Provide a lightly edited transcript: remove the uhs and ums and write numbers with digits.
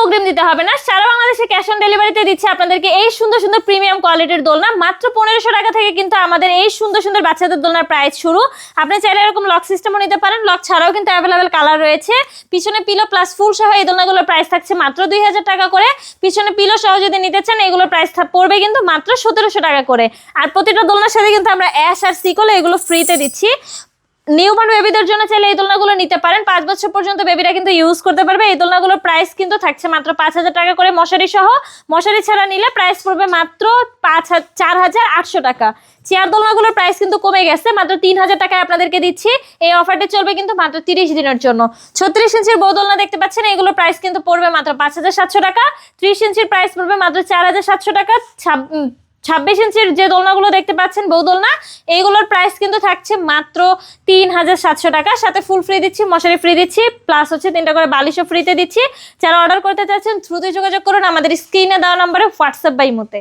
অগ্রিম দিতে হবে না, সারা বাংলাদেশে ক্যাশ অন ডেলিভারিতে দিচ্ছে আপনাদেরকে এই সুন্দর সুন্দর প্রিমিয়াম কোয়ালিটির দোলনা। মাত্র 1500 টাকা থেকে কিন্তু আমাদের এই সুন্দর সুন্দর বাচ্চাদের দোলনার প্রাইস শুরু। আপনি চাইলে এরকম লক সিস্টেমও নিতে পারেন, লক ছাড়াও কিন্তু অ্যাভেলেবেল কালার রয়েছে। পিছনে পিলো প্লাস ফুল সহ এই দোলনাগুলোর প্রাইস থাকছে মাত্র 2000 টাকা করে। পিছনে পিলো সহ যদি নিতে চান এগুলোর প্রাইস পড়বে কিন্তু মাত্র 1700 টাকা করে। আর প্রতিটা দোলনার সাথে কিন্তু আমরা অ্যাশ আর সিকল এগুলো ফ্রিতে দিচ্ছি। নিউবর্ন বেবিদের জন্য চাইলে এই দোলনাগুলো নিতে পারেন, 5 বছর পর্যন্ত বেবিরা কিন্তু ইউজ করতে পারবে। এই দোলনাগুলোর প্রাইস কিন্তু থাকছে মাত্র 5000 টাকা করে মশারি সহ। মশারি ছাড়া নিলে প্রাইস পড়বে মাত্র 4800 টাকা। চেয়ার দোলনাগুলোর প্রাইস কিন্তু কমে গেছে, মাত্র 3000 টাকায় আপনাদেরকে দিচ্ছি। এই অফারটা চলবে কিন্তু মাত্র 30 দিনের জন্য। 36 ইঞ্চির বউ দোলনা দেখতে পাচ্ছেন, এগুলোর প্রাইস কিন্তু পড়বে মাত্র 5700 টাকা। 30 ইঞ্চির প্রাইস পড়বে মাত্র 4700 টাকা। 26 ইঞ্চির যে দোলনাগুলো দেখতে পাচ্ছেন বউ দোলনা, এইগুলোর প্রাইস কিন্তু থাকছে মাত্র 3700 টাকা। সাথে ফুল ফ্রি দিচ্ছি, মশারি ফ্রি দিচ্ছি, প্লাস হচ্ছে 3টা করে বালিশও ফ্রিতে দিচ্ছি। যারা অর্ডার করতে চাচ্ছেন দ্রুত যোগাযোগ করুন আমাদের স্ক্রিনে দেওয়া নম্বরে হোয়াটসঅ্যাপ বা ইমোতে।